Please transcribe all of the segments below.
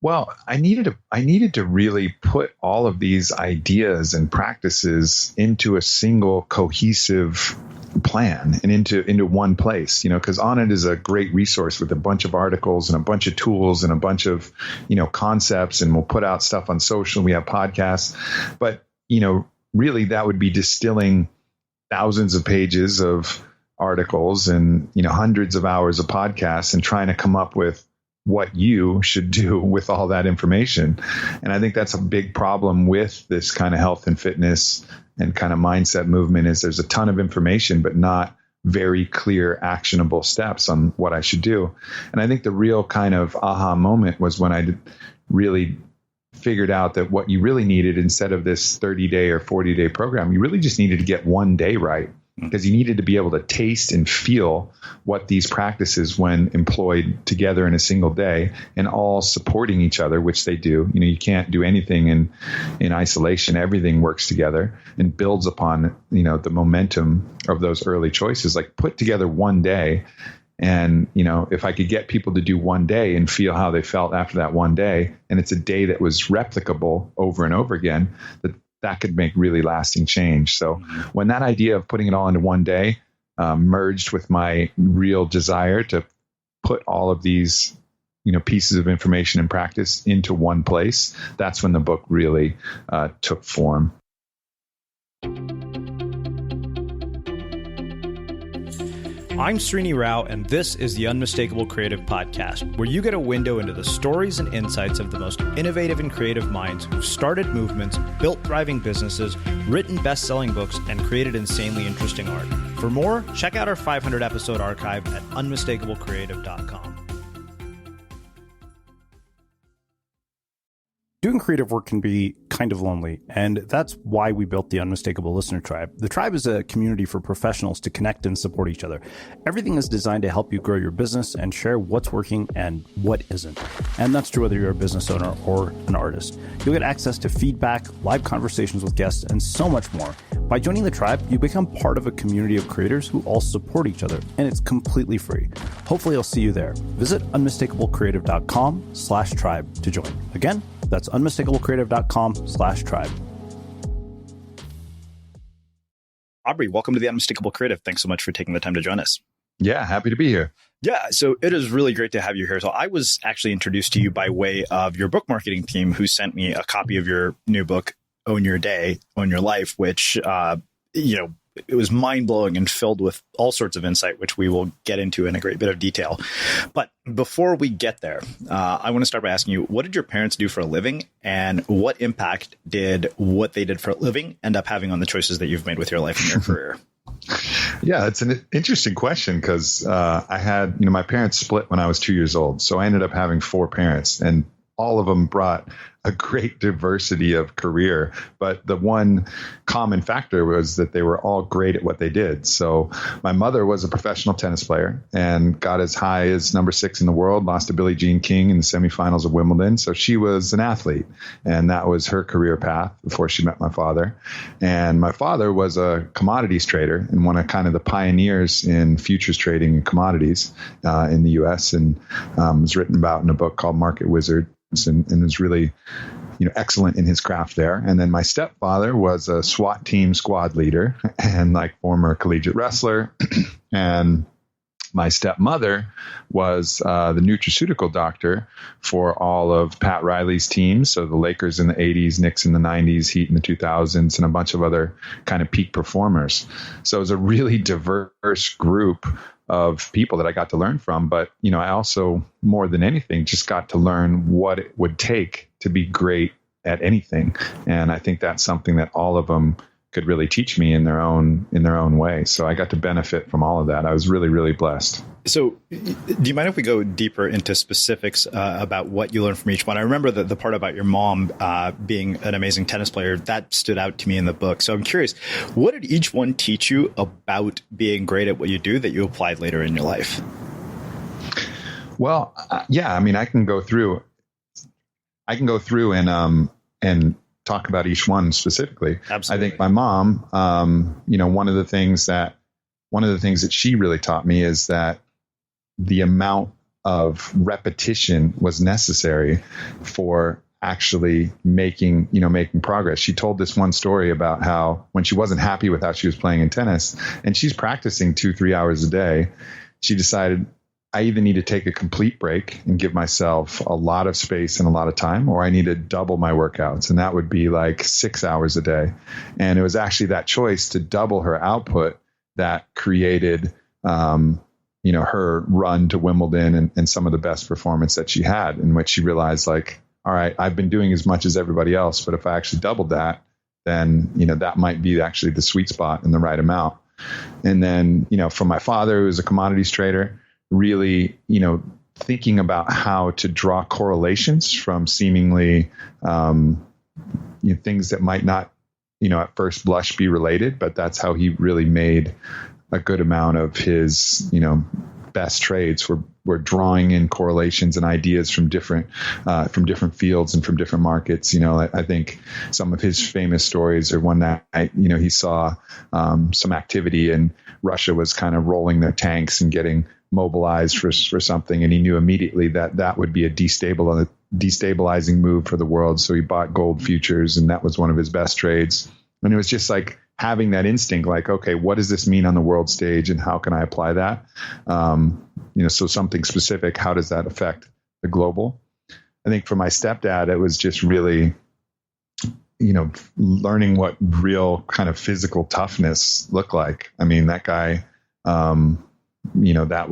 Well, I needed to really put all of these ideas and practices into a single cohesive plan and into one place, because Onnit is a great resource with a bunch of articles and a bunch of tools and a bunch of, concepts, and we'll put out stuff on social. We have podcasts, but, really that would be distilling thousands of pages of articles and, hundreds of hours of podcasts and trying to come up with what you should do with all that information. And I think that's a big problem with this kind of health and fitness and kind of mindset movement is there's a ton of information, but not very clear, actionable steps on what I should do. And I think the real kind of aha moment was when I really figured out that what you really needed instead of this 30-day or 40-day program, you really just needed to get one day right. Because you needed to be able to taste and feel what these practices, when employed together in a single day and all supporting each other, which they do. You can't do anything in isolation. Everything works together and builds upon, the momentum of those early choices. Like put together one day. And, if I could get people to do one day and feel how they felt after that one day, and it's a day that was replicable over and over again, that could make really lasting change. So when that idea of putting it all into one day merged with my real desire to put all of these, pieces of information and practice into one place, that's when the book really took form. I'm Srini Rao, and this is the Unmistakable Creative Podcast, where you get a window into the stories and insights of the most innovative and creative minds who've started movements, built thriving businesses, written best-selling books, and created insanely interesting art. For more, check out our 500-episode archive at unmistakablecreativecom. Doing creative work can be kind of lonely, and that's why we built the Unmistakable Listener Tribe. The tribe is a community for professionals to connect and support each other. Everything is designed to help you grow your business and share what's working and what isn't. And that's true whether you're a business owner or an artist. You'll get access to feedback, live conversations with guests, and so much more. By joining the tribe, you become part of a community of creators who all support each other, and it's completely free. Hopefully I'll see you there. Visit unmistakablecreative.com/tribe to join. Again, that's unmistakablecreative.com/tribe. Aubrey, welcome to the Unmistakable Creative. Thanks so much for taking the time to join us. Yeah, happy to be here. Yeah, so it is really great to have you here. So I was actually introduced to you by way of your book marketing team, who sent me a copy of your new book, Own Your Day, Own Your Life, which, it was mind-blowing and filled with all sorts of insight, which we will get into in a great bit of detail. But before we get there, I want to start by asking you, what did your parents do for a living, and what impact did what they did for a living end up having on the choices that you've made with your life and your career? Yeah, it's an interesting question because I had, my parents split when I was 2 years old. So I ended up having 4 parents, and all of them brought a great diversity of career. But the one common factor was that they were all great at what they did. So my mother was a professional tennis player and got as high as number 6 in the world, lost to Billie Jean King in the semifinals of Wimbledon. So she was an athlete, and that was her career path before she met my father. And my father was a commodities trader and one of kind of the pioneers in futures trading and commodities in the U.S. and was written about in a book called Market Wizard. And was really, excellent in his craft there. And then my stepfather was a SWAT team squad leader and former collegiate wrestler. And my stepmother was the nutraceutical doctor for all of Pat Riley's teams. So the Lakers in the 80s, Knicks in the 90s, Heat in the 2000s, and a bunch of other kind of peak performers. So it was a really diverse group of people that I got to learn from. But, I also, more than anything, just got to learn what it would take to be great at anything. And I think that's something that all of them could really teach me in their own way. So I got to benefit from all of that. I was really, really blessed. So do you mind if we go deeper into specifics about what you learned from each one? I remember the part about your mom being an amazing tennis player. That stood out to me in the book. So I'm curious, what did each one teach you about being great at what you do that you applied later in your life? Well, I can go through and talk about each one specifically. Absolutely. I think my mom, one of the things that she really taught me is that the amount of repetition was necessary for actually making progress. She told this one story about how when she wasn't happy with how she was playing in tennis, and she's practicing 2-3 hours a day, she decided, I either need to take a complete break and give myself a lot of space and a lot of time, or I need to double my workouts. And that would be like 6 hours a day. And it was actually that choice to double her output that created, her run to Wimbledon and some of the best performance that she had, in which she realized, like, all right, I've been doing as much as everybody else, but if I actually doubled that, then, that might be actually the sweet spot and the right amount. And then, from my father, who was a commodities trader, really, thinking about how to draw correlations from seemingly things that might not, at first blush be related, but that's how he really made a good amount of his, best trades were drawing in correlations and ideas from different fields and from different markets. I think some of his famous stories are one that, he saw some activity and Russia was kind of rolling their tanks and getting mobilized for something. And he knew immediately that would be a destabilizing move for the world. So he bought gold futures, and that was one of his best trades. And it was just like having that instinct, like, okay, what does this mean on the world stage and how can I apply that? So something specific, how does that affect the global? I think for my stepdad, it was just really, learning what real kind of physical toughness looked like. I mean, that guy, that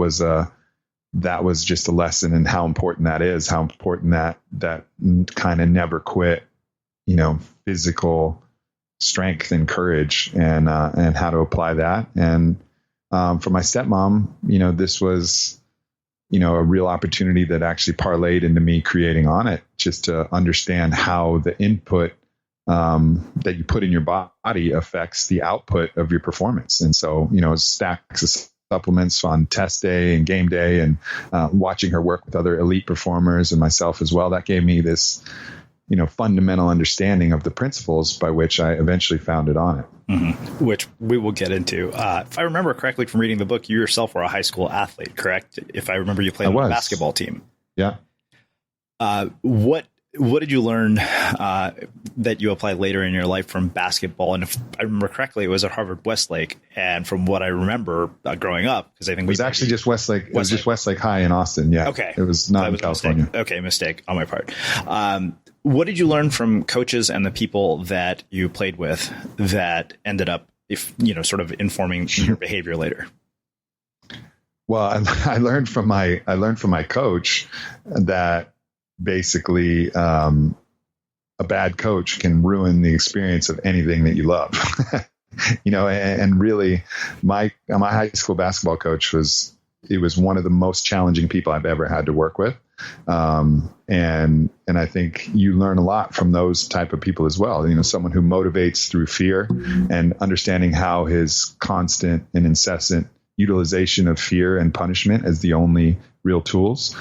was just a lesson in how important that is, how important that kind of never quit, physical strength and courage, and how to apply that. And for my stepmom, this was, a real opportunity that actually parlayed into me creating On It, just to understand how the input that you put in your body affects the output of your performance. And so, stacks of supplements on test day and game day, and watching her work with other elite performers and myself as well, that gave me this, fundamental understanding of the principles by which I eventually founded On It. Mm-hmm. Which we will get into. If I remember correctly from reading the book, you yourself were a high school athlete, correct? If I remember, you played on a basketball team. Yeah. What did you learn that you applied later in your life from basketball? And if I remember correctly, it was at Harvard Westlake. And from what I remember growing up, because I think it was actually just Westlake. It was just Westlake High in Austin. Yeah. Okay. It was not in California. Okay, mistake on my part. What did you learn from coaches and the people that you played with that ended up, sort of informing your behavior later? Well, I learned from my coach that basically a bad coach can ruin the experience of anything that you love. And really my high school basketball coach was one of the most challenging people I've ever had to work with. And I think you learn a lot from those type of people as well. Someone who motivates through fear, and understanding how his constant and incessant utilization of fear and punishment as the only real tools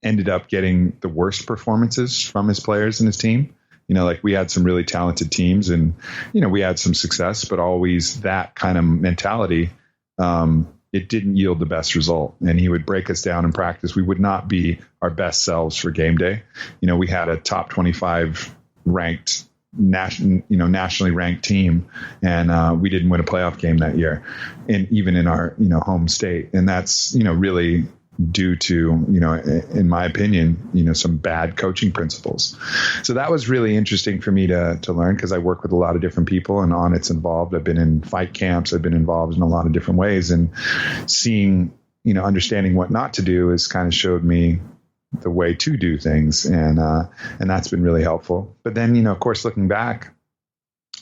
ended up getting the worst performances from his players and his team. Like we had some really talented teams, and, we had some success, but always that kind of mentality, it didn't yield the best result. And he would break us down in practice. We would not be our best selves for game day. We had a top 25 ranked nationally ranked team, and we didn't win a playoff game that year, and even in our home state. And that's really due to, in my opinion, some bad coaching principles. So that was really interesting for me to learn, because I work with a lot of different people, and On It's involved. I've been in fight camps. I've been involved in a lot of different ways, and seeing, understanding what not to do has kind of showed me the way to do things. And that's been really helpful. But then, of course, looking back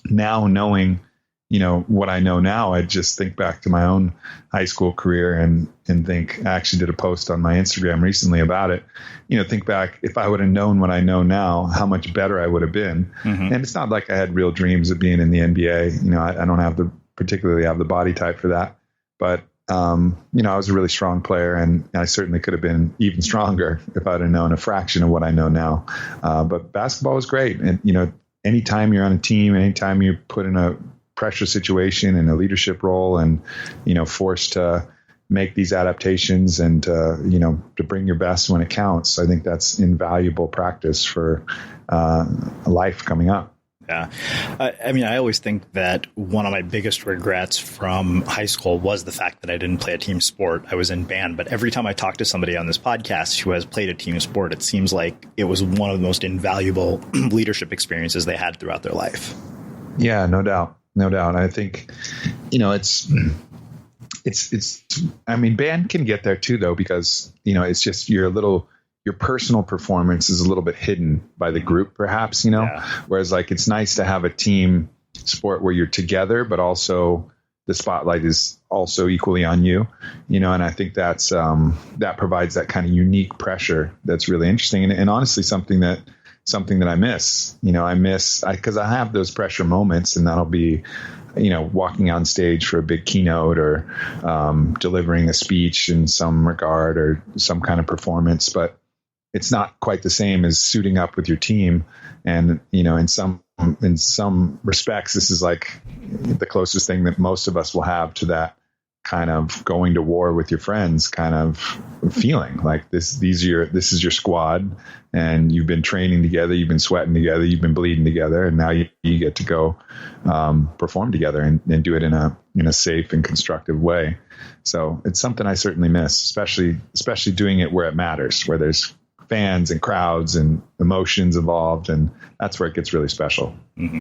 now, knowing, what I know now, I just think back to my own high school career and think, I actually did a post on my Instagram recently about it. Think back, if I would have known what I know now, how much better I would have been. Mm-hmm. And it's not like I had real dreams of being in the NBA. I don't particularly have the body type for that, but I was a really strong player, and I certainly could have been even stronger if I'd have known a fraction of what I know now. But basketball was great. And, anytime you're on a team, anytime you're put in a pressure situation and a leadership role, and, forced to, make these adaptations and, to bring your best when it counts. I think that's invaluable practice for life coming up. Yeah. I always think that one of my biggest regrets from high school was the fact that I didn't play a team sport. I was in band, but every time I talk to somebody on this podcast who has played a team sport, it seems like it was one of the most invaluable leadership experiences they had throughout their life. Yeah, no doubt. No doubt. I think, band can get there too, though, because, it's just your personal performance is a little bit hidden by the group, perhaps, whereas like it's nice to have a team sport where you're together, but also the spotlight is also equally on you, and I think that's that provides that kind of unique pressure that's really interesting. And honestly, something that I miss, because I have those pressure moments, and that'll be, walking on stage for a big keynote or delivering a speech in some regard or some kind of performance, but it's not quite the same as suiting up with your team. And, in some respects, this is like the closest thing that most of us will have to that kind of going to war with your friends kind of feeling. Like this is your squad, and you've been training together, you've been sweating together, you've been bleeding together, and now you get to go perform together and do it in a safe and constructive way. So it's something I certainly miss, especially doing it where it matters, where there's fans and crowds and emotions involved, and that's where it gets really special. Mm-hmm.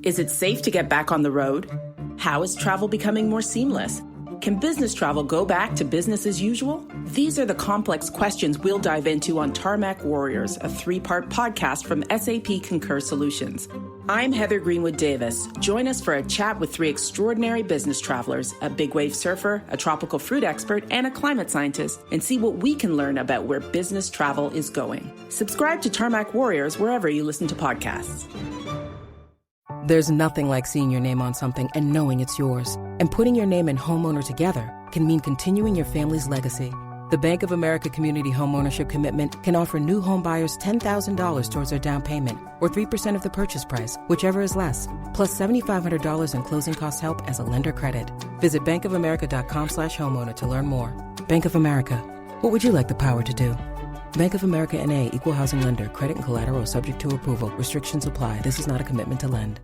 Is it safe to get back on the road? How is travel becoming more seamless? Can business travel go back to business as usual? These are the complex questions we'll dive into on Tarmac Warriors, a 3-part podcast from SAP Concur Solutions. I'm Heather Greenwood Davis. Join us for a chat with 3 extraordinary business travelers, a big wave surfer, a tropical fruit expert, and a climate scientist, and see what we can learn about where business travel is going. Subscribe to Tarmac Warriors wherever you listen to podcasts. There's nothing like seeing your name on something and knowing it's yours. And putting your name and homeowner together can mean continuing your family's legacy. The Bank of America Community Homeownership Commitment can offer new home buyers $10,000 towards their down payment or 3% of the purchase price, whichever is less. Plus $7,500 in closing costs help as a lender credit. Visit bankofamerica.com/homeowner to learn more. Bank of America. What would you like the power to do? Bank of America N.A. Equal Housing Lender. Credit and collateral subject to approval. Restrictions apply. This is not a commitment to lend.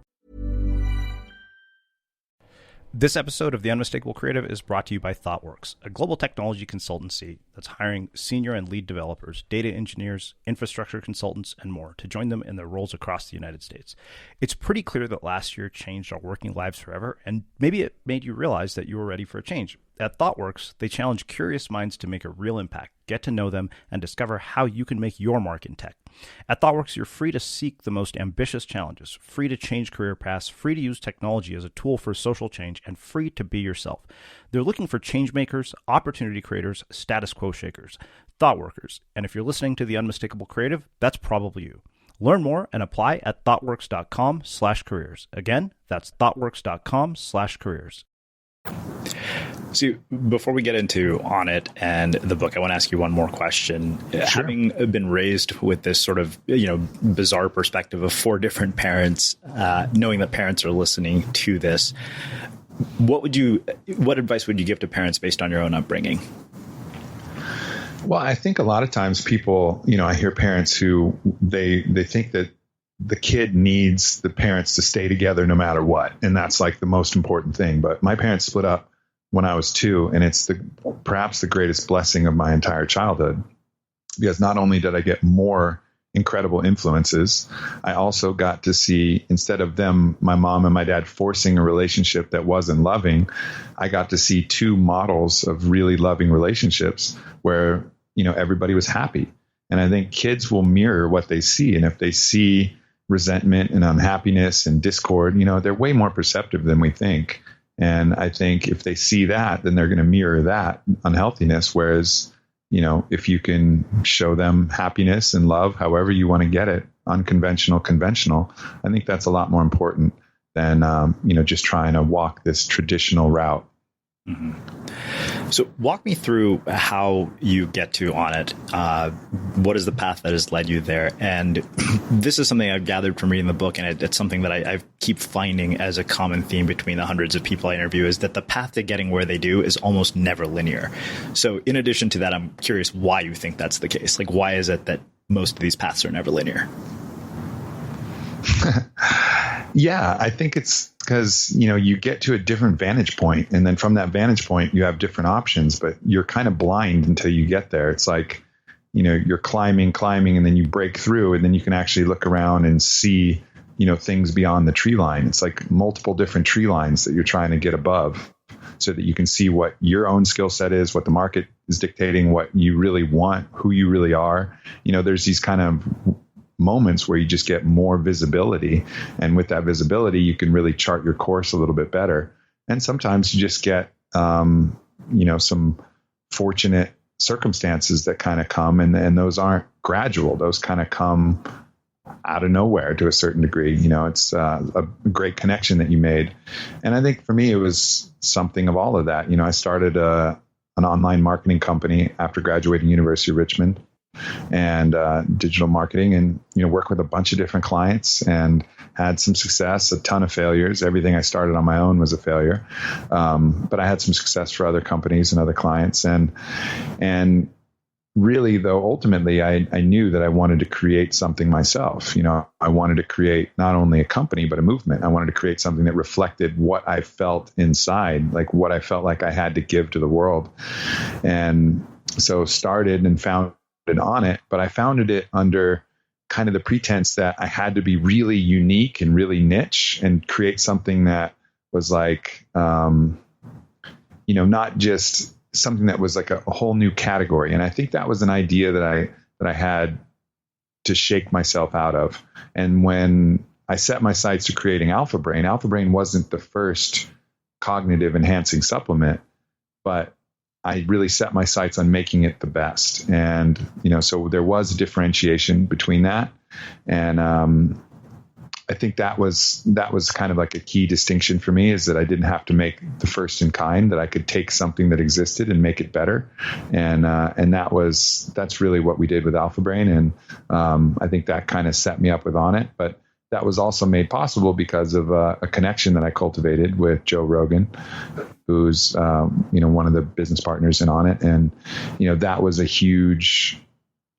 This episode of The Unmistakable Creative is brought to you by Thoughtworks, a global technology consultancy that's hiring senior and lead developers, data engineers, infrastructure consultants, and more to join them in their roles across the United States. It's pretty clear that last year changed our working lives forever, and maybe it made you realize that you were ready for a change. At Thoughtworks, they challenge curious minds to make a real impact, get to know them, and discover how you can make your mark in tech. At Thoughtworks, you're free to seek the most ambitious challenges, free to change career paths, free to use technology as a tool for social change, and free to be yourself. They're looking for change makers, opportunity creators, status quo shakers, thoughtworkers. And if you're listening to The Unmistakable Creative, that's probably you. Learn more and apply at thoughtworks.com/careers. Again, that's thoughtworks.com/careers. So before we get into On It and the book, I want to ask you one more question. Sure. Having been raised with this sort of, bizarre perspective of 4 different parents, knowing that parents are listening to this, what advice would you give to parents based on your own upbringing? Well, I think a lot of times people, I hear parents who they think that the kid needs the parents to stay together no matter what. And that's like the most important thing. But my parents split up when I was 2, and it's perhaps the greatest blessing of my entire childhood, because not only did I get more incredible influences, I also got to see, instead of them, my mom and my dad, forcing a relationship that wasn't loving, I got to see 2 models of really loving relationships where, everybody was happy. And I think kids will mirror what they see. And if they see resentment and unhappiness and discord, they're way more perceptive than we think. And I think if they see that, then they're going to mirror that unhealthiness. Whereas, if you can show them happiness and love, however you want to get it, unconventional, conventional, I think that's a lot more important than, just trying to walk this traditional route. Mm-hmm. So walk me through how you get to On It. What is the path that has led you there? And this is something I've gathered from reading the book, and it's something that I keep finding as a common theme between the hundreds of people I interview, is that the path to getting where they do is almost never linear. So in addition to that, I'm curious why you think that's the case. Like, why is it that most of these paths are never linear? Yeah, I think it's because, you get to a different vantage point, and then from that vantage point, you have different options, but you're kind of blind until you get there. It's like, you're climbing, and then you break through, and then you can actually look around and see, things beyond the tree line. It's like multiple different tree lines that you're trying to get above so that you can see what your own skill set is, what the market is dictating, what you really want, who you really are. There's these kind of moments where you just get more visibility, and with that visibility you can really chart your course a little bit better. And sometimes you just get some fortunate circumstances that kind of come, and those aren't gradual, those kind of come out of nowhere to a certain degree. It's a great connection that you made. And I think for me it was something of all of that. I started an online marketing company after graduating University of Richmond, and digital marketing, and work with a bunch of different clients, and had some success, a ton of failures. Everything I started on my own was a failure, but I had some success for other companies and other clients, and really, though, ultimately I knew that I wanted to create something myself. I wanted to create not only a company but a movement. I wanted to create something that reflected what I felt inside, like what I felt like I had to give to the world. And so started and founded On It, but I founded it under kind of the pretense that I had to be really unique and really niche and create something that was like, not just something that was like a whole new category. And I think that was an idea that I had to shake myself out of. And when I set my sights to creating Alpha Brain wasn't the first cognitive enhancing supplement, but I really set my sights on making it the best. And, so there was a differentiation between that. And I think that was kind of like a key distinction for me, is that I didn't have to make the first in kind, that I could take something that existed and make it better. And that's really what we did with Alpha Brain. And I think that kind of set me up with On It. But that was also made possible because of a connection that I cultivated with Joe Rogan, who's one of the business partners in On It. And that was a huge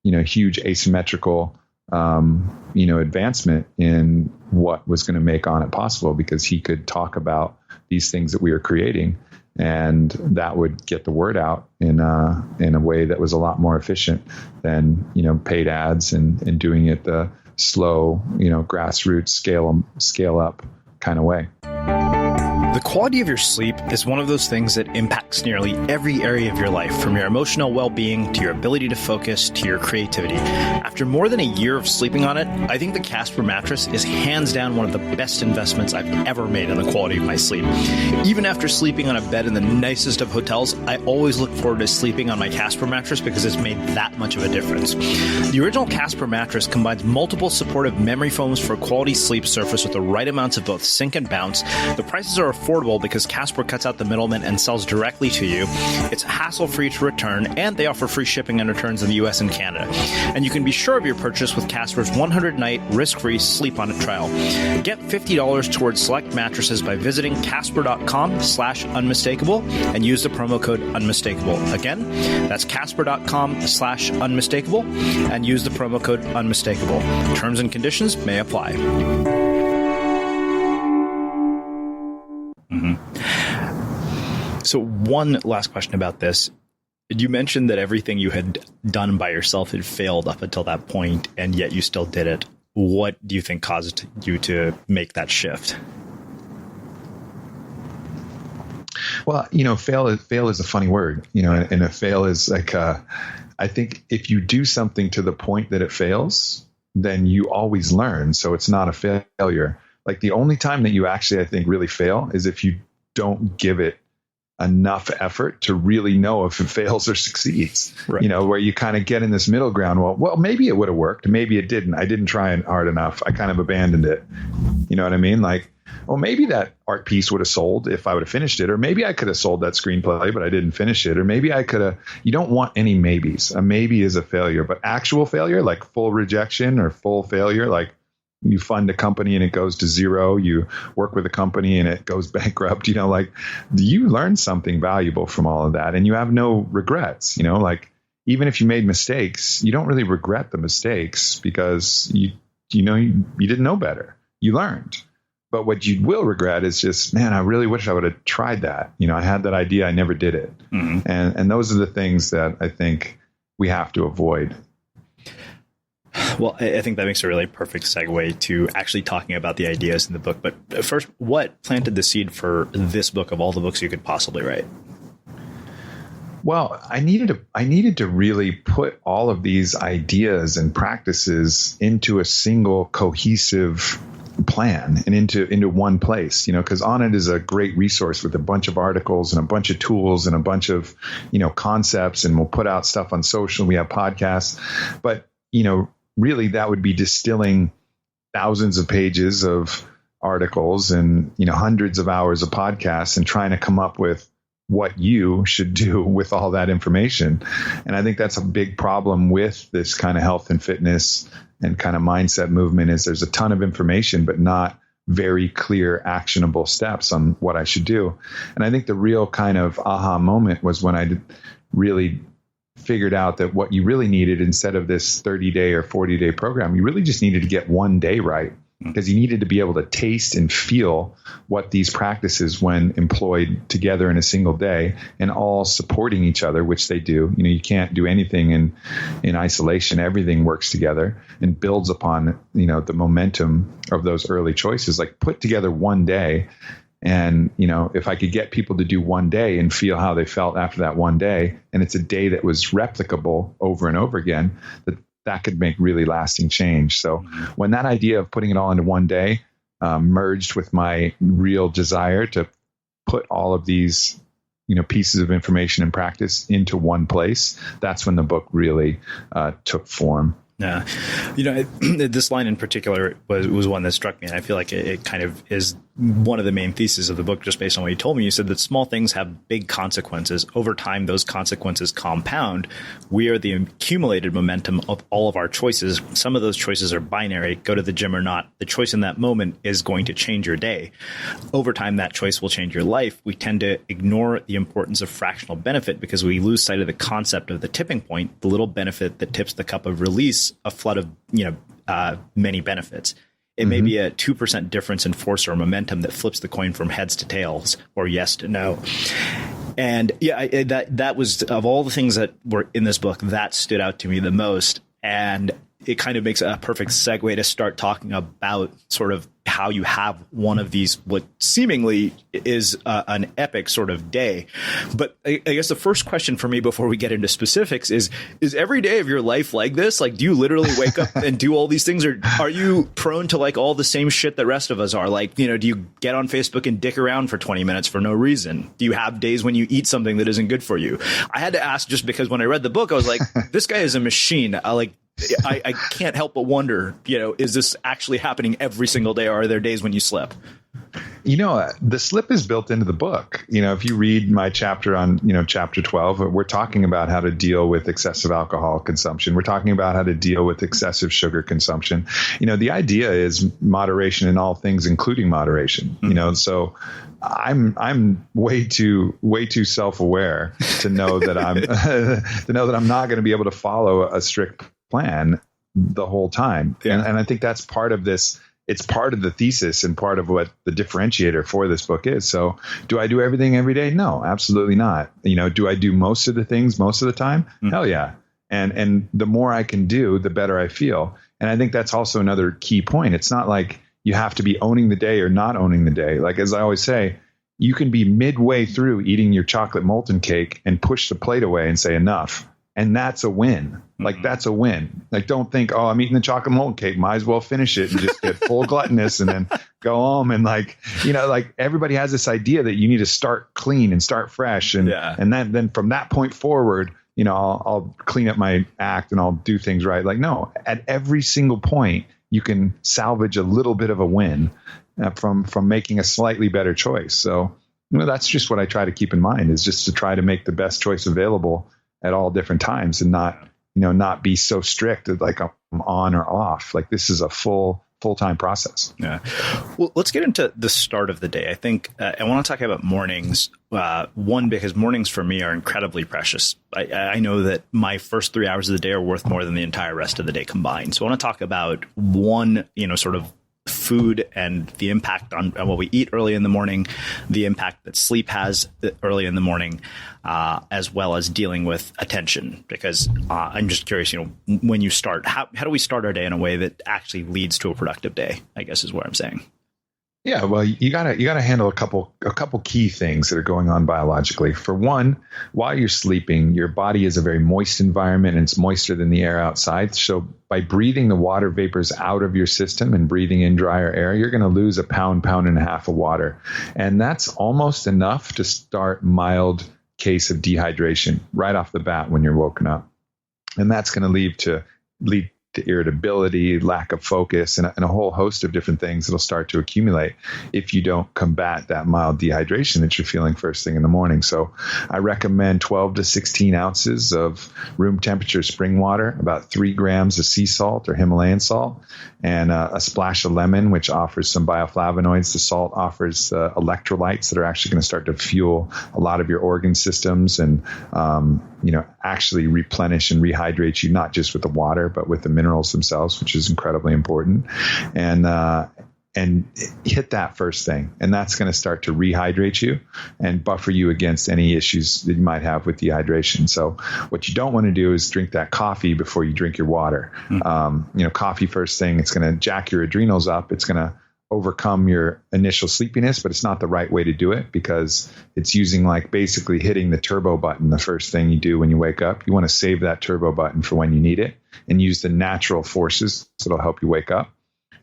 asymmetrical advancement in what was going to make On It possible, because he could talk about these things that we were creating, and that would get the word out in a way that was a lot more efficient than paid ads and doing it the slow, grassroots scale up kind of way. The quality of your sleep is one of those things that impacts nearly every area of your life, from your emotional well-being to your ability to focus to your creativity. After more than a year of sleeping on it, I think the Casper mattress is hands down one of the best investments I've ever made on the quality of my sleep. Even after sleeping on a bed in the nicest of hotels, I always look forward to sleeping on my Casper mattress because it's made that much of a difference. The original Casper mattress combines multiple supportive memory foams for a quality sleep surface with the right amounts of both sink and bounce. The prices are affordable because Casper cuts out the middleman and sells directly to you. It's hassle-free to return, and they offer free shipping and returns in the US and Canada. And you can be sure of your purchase with Casper's 100-night risk-free sleep on it trial. Get $50 towards select mattresses by visiting casper.com/unmistakable and use the promo code unmistakable. Again, that's casper.com/unmistakable and use the promo code unmistakable. Terms and conditions may apply. So one last question about this. You mentioned that everything you had done by yourself had failed up until that point, and yet you still did it. What do you think caused you to make that shift? Well, fail is a funny word, and a fail is like, I think if you do something to the point that it fails, then you always learn. So it's not a failure. Like the only time that you actually, I think, really fail is if you don't give it enough effort to really know if it fails or succeeds, right. Where you kind of get in this middle ground. Well, maybe it would have worked. Maybe it didn't. I didn't try hard enough. I kind of abandoned it. You know what I mean? Like, well, maybe that art piece would have sold if I would have finished it, or maybe I could have sold that screenplay, but I didn't finish it, or maybe I could have. You don't want any maybes. A maybe is a failure, but actual failure, like full rejection or full failure, like you fund a company and it goes to zero, you work with a company and it goes bankrupt, like you learn something valuable from all of that and you have no regrets, like even if you made mistakes, you don't really regret the mistakes because you didn't know better. You learned. But what you will regret is just, man, I really wish I would have tried that. I had that idea. I never did it. Mm-hmm. And those are the things that I think we have to avoid. Well, I think that makes a really perfect segue to actually talking about the ideas in the book. But first, what planted the seed for this book of all the books you could possibly write? Well, I needed to really put all of these ideas and practices into a single cohesive plan and into one place, because Onnit is a great resource with a bunch of articles and a bunch of tools and a bunch of, concepts, and we'll put out stuff on social. We have podcasts, but, really that would be distilling thousands of pages of articles and, hundreds of hours of podcasts and trying to come up with what you should do with all that information. And I think that's a big problem with this kind of health and fitness and kind of mindset movement is there's a ton of information, but not very clear, actionable steps on what I should do. And I think the real kind of aha moment was when I really figured out that what you really needed instead of this 30-day or 40-day program, you really just needed to get one day right. Because you needed to be able to taste and feel what these practices, when employed together in a single day and all supporting each other, which they do. You can't do anything in isolation. Everything works together and builds upon, the momentum of those early choices. Like put together one day. And, if I could get people to do one day and feel how they felt after that one day, and it's a day that was replicable over and over again, that could make really lasting change. So when that idea of putting it all into one day merged with my real desire to put all of these, pieces of information and practice into one place, that's when the book really took form. Yeah. This line in particular was one that struck me. And I feel like it kind of is one of the main theses of the book, just based on what you told me. You said that small things have big consequences. Over time, those consequences compound. We are the accumulated momentum of all of our choices. Some of those choices are binary, go to the gym or not. The choice in that moment is going to change your day. Over time, that choice will change your life. We tend to ignore the importance of fractional benefit because we lose sight of the concept of the tipping point, the little benefit that tips the cup of release, a flood of, many benefits. It may be a 2% difference in force or momentum that flips the coin from heads to tails or yes to no. And that was, of all the things that were in this book, that stood out to me the most. And it kind of makes a perfect segue to start talking about sort of how you have one of these, what seemingly is an epic sort of day. But I guess the first question for me before we get into specifics is every day of your life like this? Like, do you literally wake up and do all these things, or are you prone to like all the same shit that rest of us are? Like, do you get on Facebook and dick around for 20 minutes for no reason? Do you have days when you eat something that isn't good for you? I had to ask just because when I read the book, I was like, this guy is a machine. I can't help but wonder, is this actually happening every single day, or are there days when you slip? The slip is built into the book. If you read my chapter on, chapter 12, we're talking about how to deal with excessive alcohol consumption. We're talking about how to deal with excessive sugar consumption. The idea is moderation in all things, including moderation. So I'm way too self-aware to know that I'm not going to be able to follow a strict plan the whole time. Yeah. And I think that's part of this. It's part of the thesis and part of what the differentiator for this book is. So do I do everything every day? No, absolutely not. Do I do most of the things most of the time? Mm-hmm. Hell yeah. And the more I can do, the better I feel. And I think that's also another key point. It's not like you have to be owning the day or not owning the day. Like, as I always say, you can be midway through eating your chocolate molten cake and push the plate away and say enough. And that's a win. Like, that's a win. Like, don't think, oh, I'm eating the chocolate molten cake, might as well finish it and just get full gluttonous and then go home. And like everybody has this idea that you need to start clean and start fresh. And then from that point forward, I'll clean up my act and I'll do things right. Like, no, at every single point, you can salvage a little bit of a win from making a slightly better choice. So, that's just what I try to keep in mind, is just to try to make the best choice available at all different times, and not be so strict that like I'm on or off. Like, this is a full-time process. Yeah. Well, let's get into the start of the day. I think I want to talk about mornings. One, because mornings for me are incredibly precious. I know that my first 3 hours of the day are worth more than the entire rest of the day combined. So I want to talk about one, sort of food and the impact on what we eat early in the morning, the impact that sleep has early in the morning, as well as dealing with attention. Because I'm just curious, when you start, how do we start our day in a way that actually leads to a productive day, I guess is what I'm saying. Yeah, well, you gotta handle a couple key things that are going on biologically. For one, while you're sleeping, your body is a very moist environment, and it's moister than the air outside. So by breathing the water vapors out of your system and breathing in drier air, you're going to lose a pound and a half of water, and that's almost enough to start mild case of dehydration right off the bat when you're woken up, and that's going to lead to irritability, lack of focus, and a whole host of different things that'll start to accumulate if you don't combat that mild dehydration that you're feeling first thing in the morning. So I recommend 12 to 16 ounces of room temperature spring water, about 3 grams of sea salt or Himalayan salt, and a splash of lemon, which offers some bioflavonoids. The salt offers electrolytes that are actually going to start to fuel a lot of your organ systems and, actually replenish and rehydrate you, not just with the water, but with the minerals themselves, which is incredibly important. And hit that first thing. And that's going to start to rehydrate you and buffer you against any issues that you might have with dehydration. So what you don't want to do is drink that coffee before you drink your water. Coffee first thing, it's going to jack your adrenals up. It's going to overcome your initial sleepiness, but it's not the right way to do it, because it's using like basically hitting the turbo button the first thing you do when you wake up. You want to save that turbo button for when you need it and use the natural forces that'll help you wake up.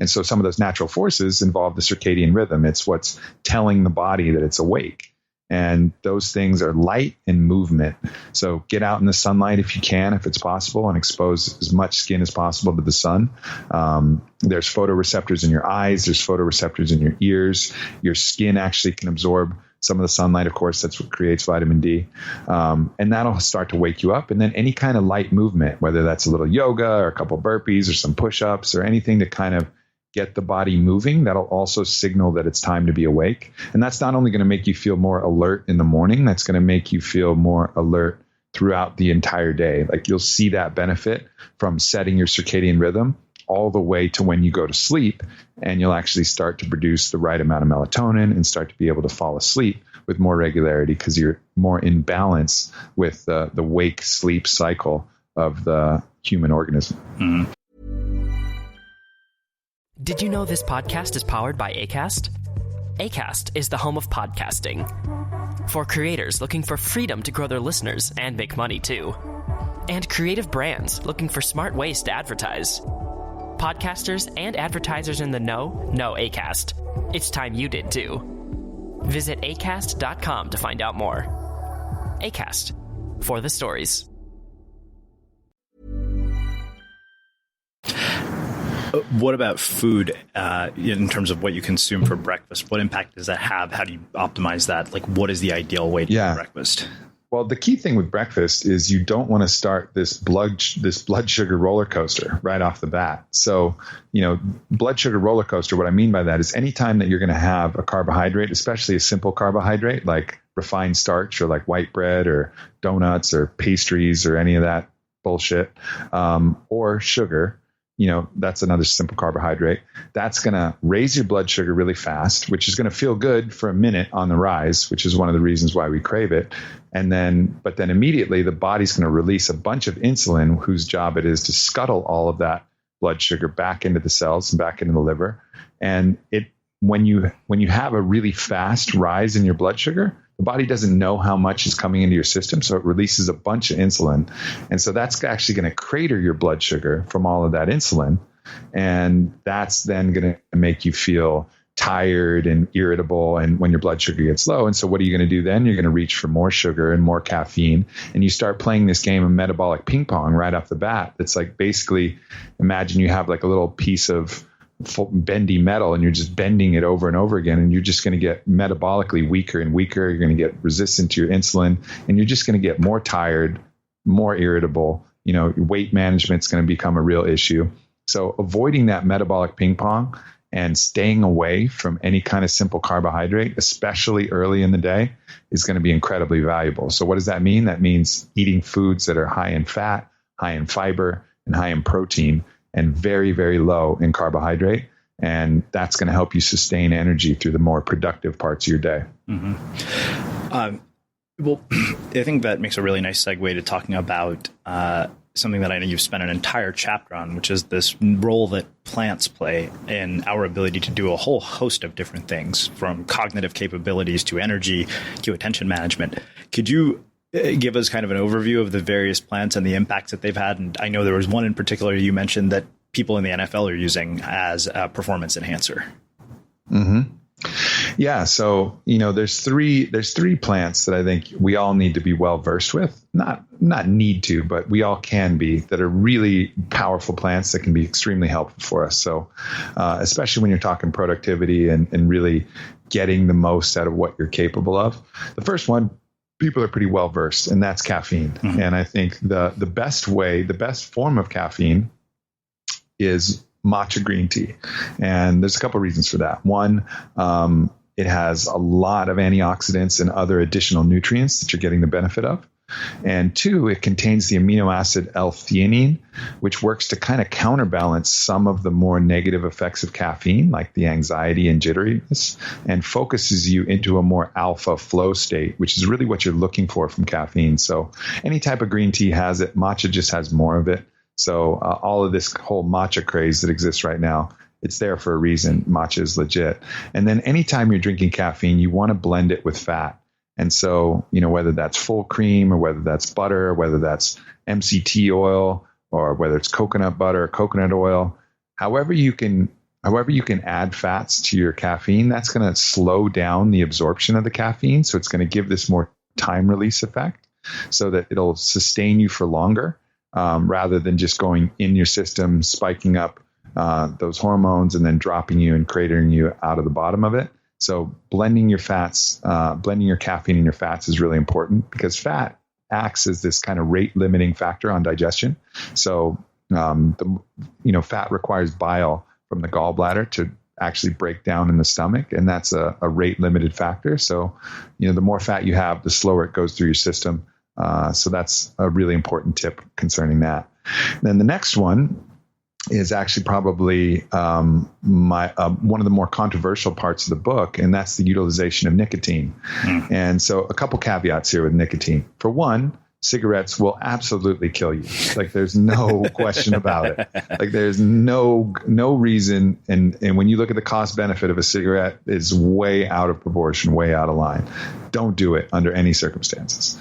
And so some of those natural forces involve the circadian rhythm. It's what's telling the body that it's awake. And those things are light and movement. So get out in the sunlight if you can, if it's possible, and expose as much skin as possible to the sun. There's photoreceptors in your eyes. There's photoreceptors in your ears. Your skin actually can absorb some of the sunlight. Of course, that's what creates vitamin D. And that'll start to wake you up. And then any kind of light movement, whether that's a little yoga or a couple burpees or some push-ups or anything to kind of get the body moving, that'll also signal that it's time to be awake. And that's not only going to make you feel more alert in the morning, that's going to make you feel more alert throughout the entire day. Like, you'll see that benefit from setting your circadian rhythm all the way to when you go to sleep, and you'll actually start to produce the right amount of melatonin and start to be able to fall asleep with more regularity, because you're more in balance with the wake-sleep cycle of the human organism. Mm-hmm. Did you know this podcast is powered by Acast? Acast is the home of podcasting. For creators looking for freedom to grow their listeners and make money too. And creative brands looking for smart ways to advertise. Podcasters and advertisers in the know Acast. It's time you did too. Visit acast.com to find out more. Acast, for the stories. What about food in terms of what you consume for breakfast? What impact does that have? How do you optimize that? Like, what is the ideal way to eat breakfast? Well, the key thing with breakfast is you don't want to start this blood sugar roller coaster right off the bat. So, blood sugar roller coaster, what I mean by that is anytime that you're going to have a carbohydrate, especially a simple carbohydrate like refined starch or like white bread or donuts or pastries or any of that bullshit, or sugar, that's another simple carbohydrate. That's going to raise your blood sugar really fast, which is going to feel good for a minute on the rise, which is one of the reasons why we crave it. But then immediately the body's going to release a bunch of insulin, whose job it is to scuttle all of that blood sugar back into the cells and back into the liver. And when you have a really fast rise in your blood sugar, the body doesn't know how much is coming into your system, so it releases a bunch of insulin. And so that's actually going to crater your blood sugar from all of that insulin. And that's then going to make you feel tired and irritable, and when your blood sugar gets low. And so what are you going to do then? You're going to reach for more sugar and more caffeine, and you start playing this game of metabolic ping pong right off the bat. It's like, basically, imagine you have like a little piece of bendy metal, and you're just bending it over and over again, and you're just going to get metabolically weaker and weaker. You're going to get resistant to your insulin, and you're just going to get more tired, more irritable. Weight management is going to become a real issue. So avoiding that metabolic ping pong and staying away from any kind of simple carbohydrate, especially early in the day, is going to be incredibly valuable. So what does that mean? That means eating foods that are high in fat, high in fiber, and high in protein, and very, very low in carbohydrate. And that's going to help you sustain energy through the more productive parts of your day. Mm-hmm. Well, I think that makes a really nice segue to talking about something that I know you've spent an entire chapter on, which is this role that plants play in our ability to do a whole host of different things, from cognitive capabilities to energy to attention management. Could you give us kind of an overview of the various plants and the impacts that they've had? And I know there was one in particular you mentioned that people in the NFL are using as a performance enhancer. Mm-hmm. Yeah. So, there's three plants that I think we all need to be well versed with. Not need to, but we all can be, that are really powerful plants that can be extremely helpful for us. So, especially when you're talking productivity and really getting the most out of what you're capable of. The first one, people are pretty well versed, and that's caffeine. Mm-hmm. And I think the best form of caffeine is matcha green tea. And there's a couple of reasons for that. One, it has a lot of antioxidants and other additional nutrients that you're getting the benefit of. And two, it contains the amino acid L-theanine, which works to kind of counterbalance some of the more negative effects of caffeine, like the anxiety and jitteriness, and focuses you into a more alpha flow state, which is really what you're looking for from caffeine. So any type of green tea has it. Matcha just has more of it. So all of this whole matcha craze that exists right now, it's there for a reason. Matcha is legit. And then anytime you're drinking caffeine, you want to blend it with fat. And so, whether that's full cream or whether that's butter, or whether that's MCT oil, or whether it's coconut butter, coconut oil, however you can add fats to your caffeine, that's going to slow down the absorption of the caffeine. So it's going to give this more time release effect so that it'll sustain you for longer. Rather than just going in your system, spiking up those hormones and then dropping you and cratering you out of the bottom of it. So blending your fats, blending your caffeine and your fats is really important, because fat acts as this kind of rate limiting factor on digestion. So, fat requires bile from the gallbladder to actually break down in the stomach. And that's a rate limited factor. So, the more fat you have, the slower it goes through your system. So that's a really important tip concerning that. Then the next one is actually probably one of the more controversial parts of the book, and that's the utilization of nicotine. And so a couple caveats here with nicotine. For one, cigarettes will absolutely kill you. Like, there's no question about it. Like, there's no reason. And when you look at the cost benefit of a cigarette, it's way out of proportion, way out of line. Don't do it under any circumstances.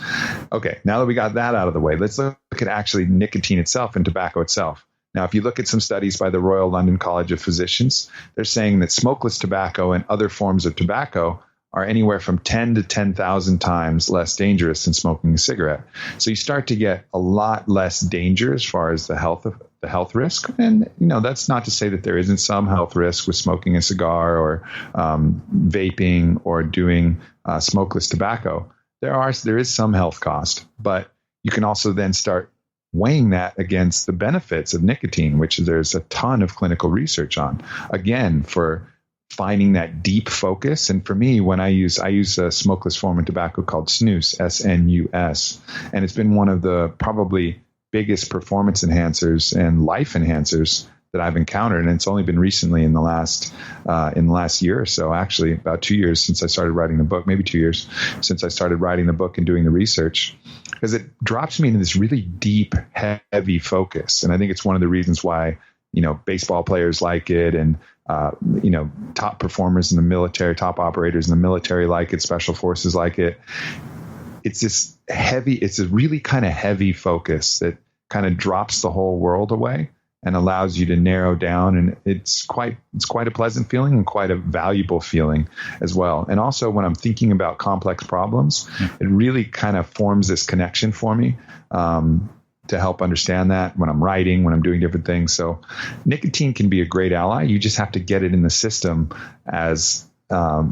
Okay. Now that we got that out of the way, let's look at actually nicotine itself and tobacco itself. Now, if you look at some studies by the Royal London College of Physicians, they're saying that smokeless tobacco and other forms of tobacco are anywhere from 10 to 10,000 times less dangerous than smoking a cigarette. So you start to get a lot less danger as far as the health risk. And, that's not to say that there isn't some health risk with smoking a cigar or vaping or doing smokeless tobacco. There is some health cost, but you can also then start weighing that against the benefits of nicotine, which there's a ton of clinical research on, again, for finding that deep focus. And for me, when I use a smokeless form of tobacco called snus, SNUS, and it's been one of the probably biggest performance enhancers and life enhancers that I've encountered. And it's only been recently in the last year or so, actually about 2 years since I started writing the book, maybe 2 years since I started writing the book and doing the research, because it drops me into this really deep, heavy focus. And I think it's one of the reasons why, baseball players like it, and, top performers in the military, top operators in the military like it, special forces like it. It's a really kind of heavy focus that kind of drops the whole world away and allows you to narrow down. And it's quite a pleasant feeling and quite a valuable feeling as well. And also when I'm thinking about complex problems, it really kind of forms this connection for me to help understand that when I'm writing, when I'm doing different things. So nicotine can be a great ally. You just have to get it in the system as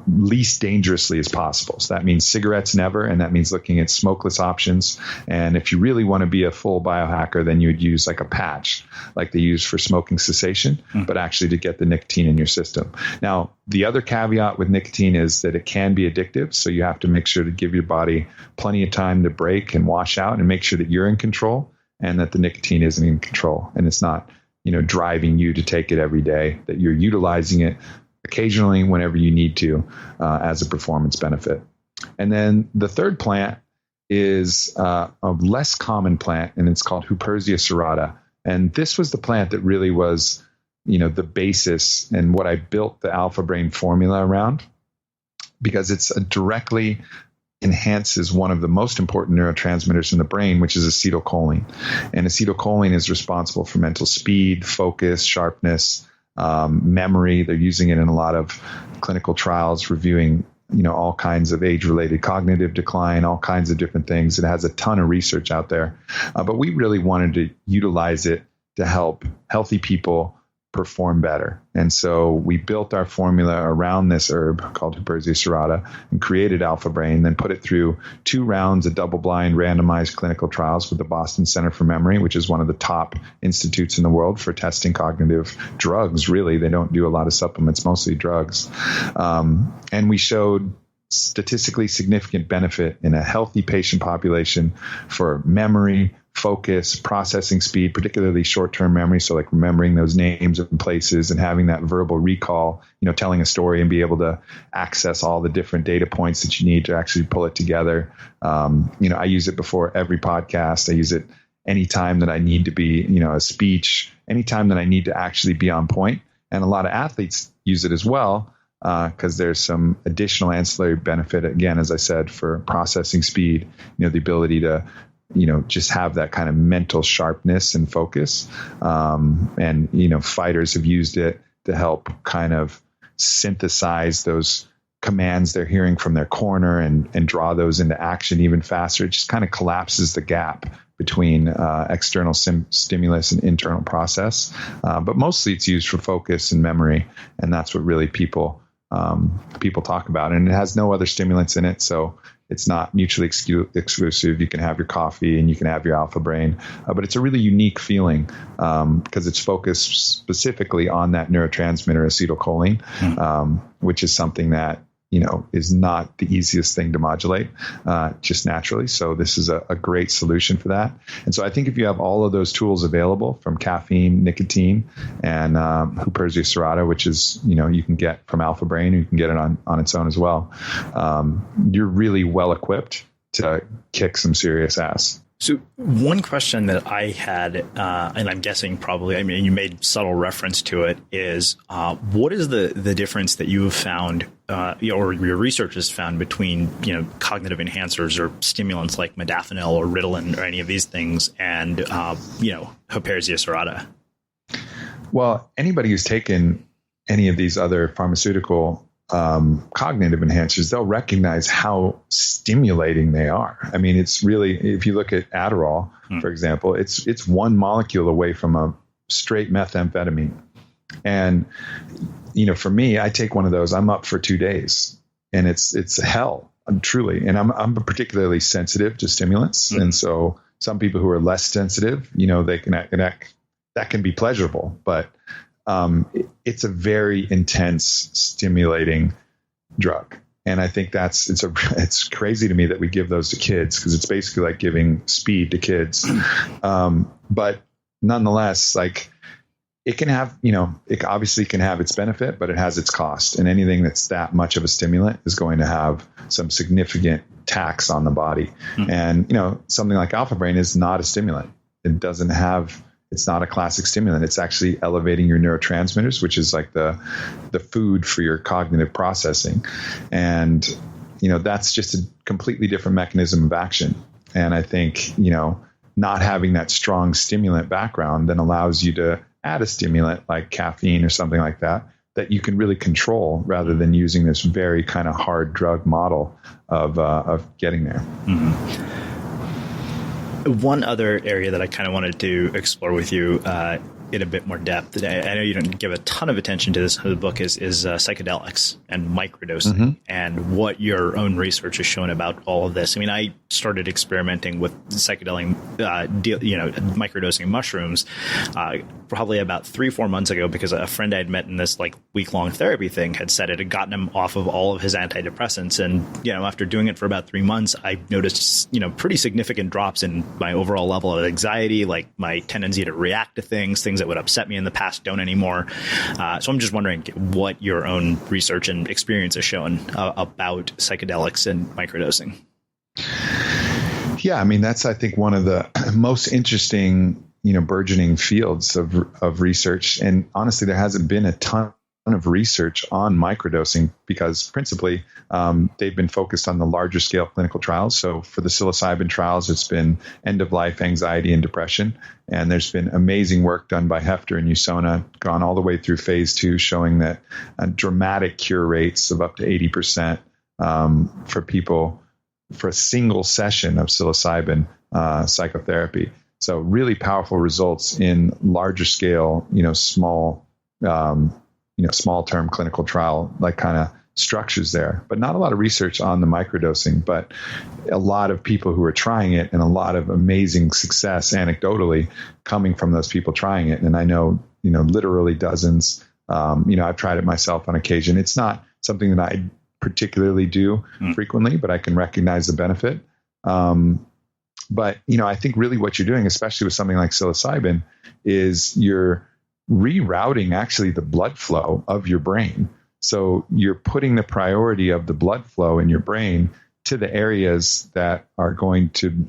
least dangerously as possible. So that means cigarettes never, and that means looking at smokeless options. And if you really want to be a full biohacker, then you would use like a patch, like they use for smoking cessation, but actually to get the nicotine in your system. Now, the other caveat with nicotine is that it can be addictive. So you have to make sure to give your body plenty of time to break and wash out and make sure that you're in control and that the nicotine isn't in control. And it's not, driving you to take it every day, that you're utilizing it occasionally whenever you need to as a performance benefit. And then the third plant is a less common plant, and it's called Huperzia serrata. And this was the plant that really was, the basis and what I built the Alpha Brain formula around, because it's directly enhances one of the most important neurotransmitters in the brain, which is acetylcholine. And acetylcholine is responsible for mental speed, focus, sharpness, memory. They're using it in a lot of clinical trials, reviewing, all kinds of age-related cognitive decline, all kinds of different things. It has a ton of research out there, but we really wanted to utilize it to help healthy people perform better. And so we built our formula around this herb called Huperzia serrata and created Alpha Brain, then put it through 2 rounds of double-blind randomized clinical trials with the Boston Center for Memory, which is one of the top institutes in the world for testing cognitive drugs. Really, they don't do a lot of supplements, mostly drugs. And we showed statistically significant benefit in a healthy patient population for memory, focus, processing speed, particularly short-term memory. So like remembering those names and places and having that verbal recall, telling a story and be able to access all the different data points that you need to actually pull it together. I use it before every podcast. I use it anytime that I need to be, a speech, anytime that I need to actually be on point. And a lot of athletes use it as well, because there's some additional ancillary benefit, again, as I said, for processing speed, the ability to just have that kind of mental sharpness and focus. And fighters have used it to help kind of synthesize those commands they're hearing from their corner and draw those into action even faster. It just kind of collapses the gap between external stimulus and internal process. But mostly it's used for focus and memory. And that's what really people talk about. And it has no other stimulants in it. So it's not mutually exclusive. You can have your coffee and you can have your Alpha Brain, but it's a really unique feeling because it's focused specifically on that neurotransmitter acetylcholine, which is something that is not the easiest thing to modulate just naturally. So this is a great solution for that. And so I think if you have all of those tools available, from caffeine, nicotine, and Huperzia serrata, which is, you can get from Alpha Brain, or you can get it on its own as well, you're really well equipped to kick some serious ass. So one question that I had, and I'm guessing probably, you made subtle reference to it, is what is the difference that you have found, or your research has found, between cognitive enhancers or stimulants like modafinil or Ritalin or any of these things and Huperzia serrata? Well, anybody who's taken any of these other pharmaceutical cognitive enhancers, they'll recognize how stimulating they are. It's really, if you look at Adderall, for example, it's one molecule away from a straight methamphetamine. And, for me, I take one of those, I'm up for 2 days, and it's hell, truly. And I'm particularly sensitive to stimulants. And so some people who are less sensitive, they can that can be pleasurable, but it's a very intense, stimulating drug. And I think it's crazy to me that we give those to kids, because it's basically like giving speed to kids. But nonetheless, it can have, it obviously can have its benefit, but it has its cost. And anything that's that much of a stimulant is going to have some significant tax on the body. And, something like Alpha Brain is not a stimulant. It's not a classic stimulant. It's actually elevating your neurotransmitters, which is like the food for your cognitive processing. And, that's just a completely different mechanism of action. And I think, not having that strong stimulant background then allows you to add a stimulant like caffeine or something like that you can really control, rather than using this very kind of hard drug model of getting there. One other area that I kind of wanted to explore with you in a bit more depth, I know you don't give a ton of attention to this in the book, is psychedelics and microdosing, and what your own research has shown about all of this. I mean, I started experimenting with psychedelic, microdosing mushrooms probably about 3-4 months ago, because a friend I had met in this like week-long therapy thing had said it had gotten him off of all of his antidepressants. And, after doing it for about 3 months, I noticed, pretty significant drops in my overall level of anxiety, like my tendency to react to things that would upset me in the past don't anymore. So I'm just wondering what your own research and experience has shown about psychedelics and microdosing. Yeah, I mean, that's, I think, one of the most interesting, burgeoning fields of research. And honestly, there hasn't been a ton of research on microdosing, because principally they've been focused on the larger scale clinical trials. So for the psilocybin trials, it's been end of life anxiety and depression. And there's been amazing work done by Hefter and Usona, gone all the way through phase 2, showing that dramatic cure rates of up to 80% for people for a single session of psilocybin psychotherapy. So really powerful results in larger scale, small term clinical trial, like kind of structures there, but not a lot of research on the microdosing, but a lot of people who are trying it, and a lot of amazing success anecdotally coming from those people trying it. And I know, literally dozens, I've tried it myself on occasion. It's not something that I particularly do frequently, but I can recognize the benefit. But, I think really what you're doing, especially with something like psilocybin, is you're rerouting actually the blood flow of your brain. So you're putting the priority of the blood flow in your brain to the areas that are going to,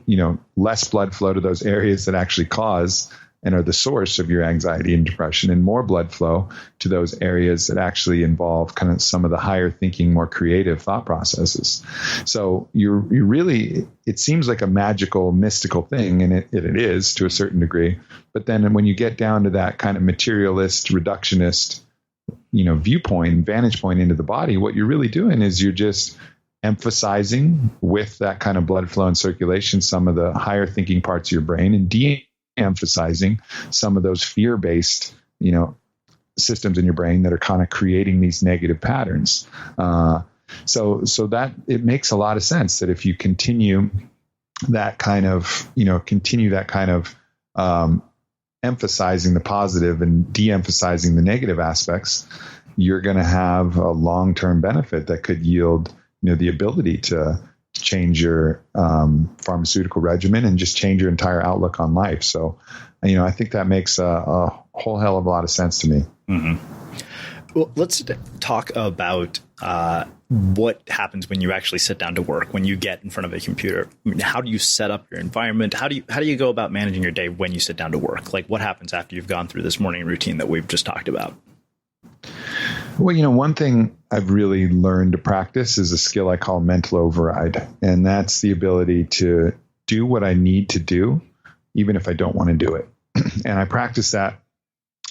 less blood flow to those areas that actually cause and are the source of your anxiety and depression, and more blood flow to those areas that actually involve kind of some of the higher thinking, more creative thought processes. So you really, it seems like a magical, mystical thing, and it is to a certain degree. But then when you get down to that kind of materialist, reductionist, viewpoint, vantage point into the body, what you're really doing is you're just emphasizing with that kind of blood flow and circulation some of the higher thinking parts of your brain, and de-emphasizing some of those fear-based, systems in your brain that are kind of creating these negative patterns. So that it makes a lot of sense that if you continue that kind of, emphasizing the positive and de-emphasizing the negative aspects, you're going to have a long-term benefit that could yield, the ability to change your pharmaceutical regimen and just change your entire outlook on life. So, I think that makes a whole hell of a lot of sense to me. Well, let's talk about what happens when you actually sit down to work, when you get in front of a computer. I mean, how do you set up your environment? How do you go about managing your day when you sit down to work? Like, what happens after you've gone through this morning routine that we've just talked about? Well, one thing I've really learned to practice is a skill I call mental override. And that's the ability to do what I need to do, even if I don't want to do it. And I practice that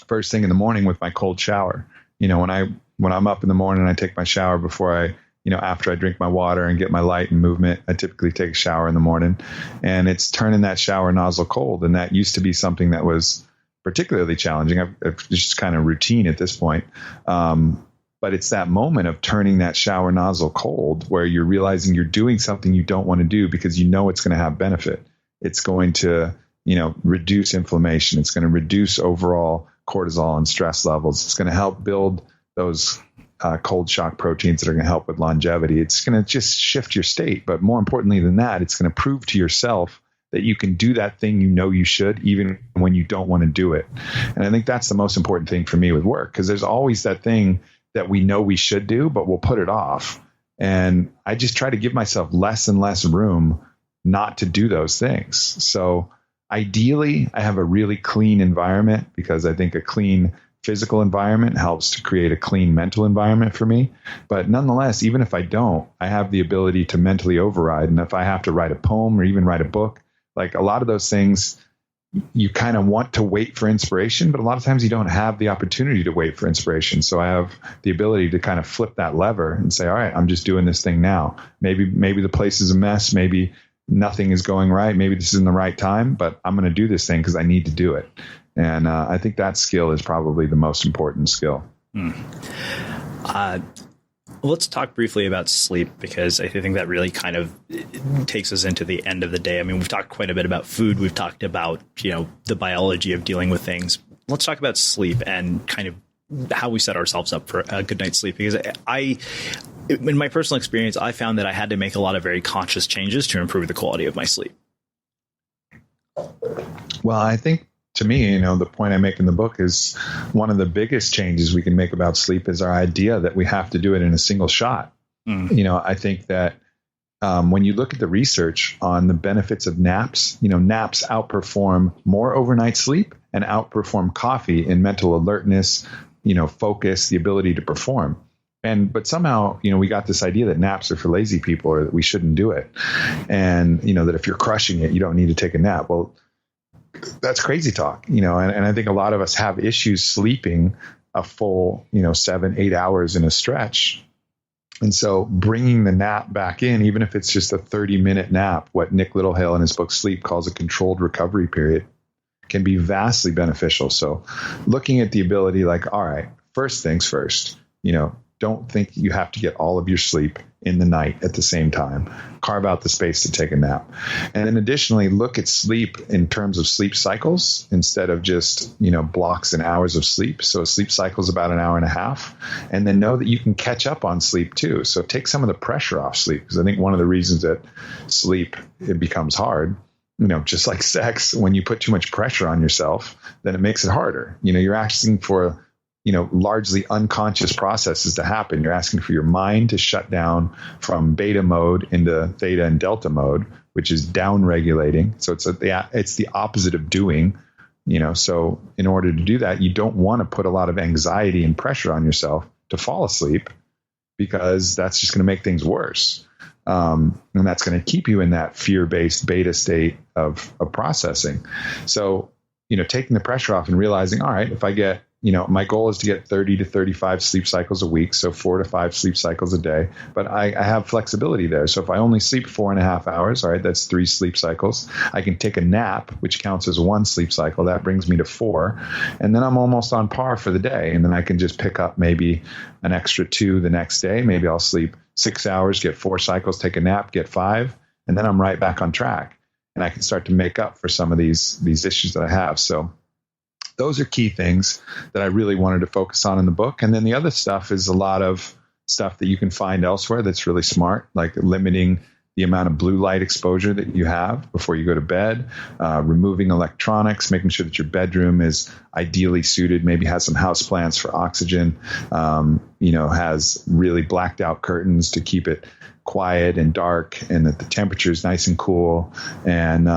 first thing in the morning with my cold shower. When I'm up in the morning, I take my shower before I, after I drink my water and get my light and movement. I typically take a shower in the morning, and it's turning that shower nozzle cold. And that used to be something that was particularly challenging. It's just kind of routine at this point. But it's that moment of turning that shower nozzle cold where you're realizing you're doing something you don't want to do because it's going to have benefit. It's going to, reduce inflammation. It's going to reduce overall cortisol and stress levels. It's going to help build those cold shock proteins that are going to help with longevity. It's going to just shift your state. But more importantly than that, it's going to prove to yourself that you can do that thing you should, even when you don't want to do it. And I think that's the most important thing for me with work, because there's always that thing that we know we should do, but we'll put it off. And I just try to give myself less and less room not to do those things. So ideally, I have a really clean environment, because I think a clean physical environment helps to create a clean mental environment for me. But nonetheless, even if I don't, I have the ability to mentally override. And if I have to write a poem or even write a book, like a lot of those things, you kind of want to wait for inspiration, but a lot of times you don't have the opportunity to wait for inspiration. So I have the ability to kind of flip that lever and say, all right, I'm just doing this thing now. Maybe the place is a mess. Maybe nothing is going right. Maybe this isn't the right time, but I'm going to do this thing because I need to do it. And I think that skill is probably the most important skill. Let's talk briefly about sleep, because I think that really kind of takes us into the end of the day. I mean, we've talked quite a bit about food. We've talked about, the biology of dealing with things. Let's talk about sleep and kind of how we set ourselves up for a good night's sleep. Because in my personal experience, I found that I had to make a lot of very conscious changes to improve the quality of my sleep. Well, I think, to me, the point I make in the book is one of the biggest changes we can make about sleep is our idea that we have to do it in a single shot. I think that when you look at the research on the benefits of naps, naps outperform more overnight sleep and outperform coffee in mental alertness, focus, the ability to perform. But somehow, we got this idea that naps are for lazy people or that we shouldn't do it. And, that if you're crushing it, you don't need to take a nap. Well, that's crazy talk, and I think a lot of us have issues sleeping a full, 7-8 hours in a stretch. And so bringing the nap back in, even if it's just a 30-minute nap, what Nick Littlehale in his book Sleep calls a controlled recovery period, can be vastly beneficial. So looking at the ability, like, all right, first things first, don't think you have to get all of your sleep in the night at the same time. Carve out the space to take a nap. And then additionally, look at sleep in terms of sleep cycles instead of just, blocks and hours of sleep. So a sleep cycle is about an hour and a half. And then know that you can catch up on sleep too. So take some of the pressure off sleep. Because I think one of the reasons that sleep, it becomes hard, just like sex, when you put too much pressure on yourself, then it makes it harder. You're asking for largely unconscious processes to happen. You're asking for your mind to shut down from beta mode into theta and delta mode, which is down regulating. So it's the opposite of doing, so in order to do that, you don't want to put a lot of anxiety and pressure on yourself to fall asleep, because that's just going to make things worse. And that's going to keep you in that fear-based beta state of processing. So, taking the pressure off and realizing, all right, if I get, my goal is to get 30 to 35 sleep cycles a week, so 4 to 5 sleep cycles a day. But I have flexibility there. So if I only sleep 4.5 hours, all right, that's 3 sleep cycles. I can take a nap, which counts as 1 sleep cycle. That brings me to 4. And then I'm almost on par for the day. And then I can just pick up maybe an extra 2 the next day. Maybe I'll sleep 6 hours, get 4 cycles, take a nap, get 5. And then I'm right back on track. And I can start to make up for some of these issues that I have. So those are key things that I really wanted to focus on in the book. And then the other stuff is a lot of stuff that you can find elsewhere that's really smart, like limiting the amount of blue light exposure that you have before you go to bed, removing electronics, making sure that your bedroom is ideally suited, maybe has some houseplants for oxygen, has really blacked out curtains to keep it quiet and dark, and that the temperature is nice and cool. And,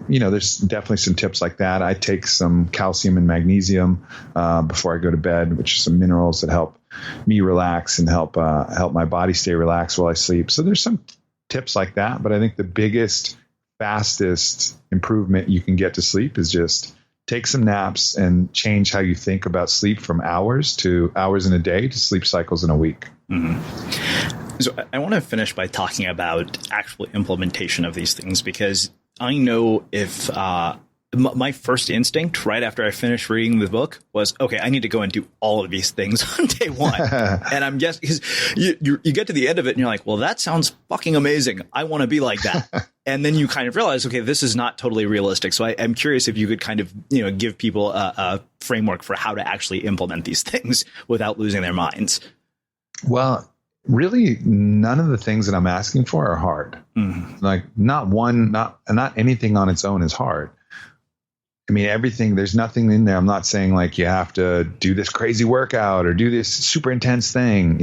there's definitely some tips like that. I take some calcium and magnesium before I go to bed, which are some minerals that help me relax and help my body stay relaxed while I sleep. So there's some tips like that. But I think the biggest, fastest improvement you can get to sleep is just take some naps and change how you think about sleep from hours to hours in a day to sleep cycles in a week. Mm-hmm. So I want to finish by talking about actual implementation of these things, because I know if my first instinct right after I finished reading the book was, okay, I need to go and do all of these things on day one. And I'm guessing, because you get to the end of it and you're like, well, that sounds fucking amazing. I want to be like that. And then you kind of realize, okay, this is not totally realistic. So I'm curious if you could kind of, give people a framework for how to actually implement these things without losing their minds. Well, really, none of the things that I'm asking for are hard. Mm-hmm. Like not anything on its own is hard. I mean, everything, there's nothing in there. I'm not saying like you have to do this crazy workout or do this super intense thing,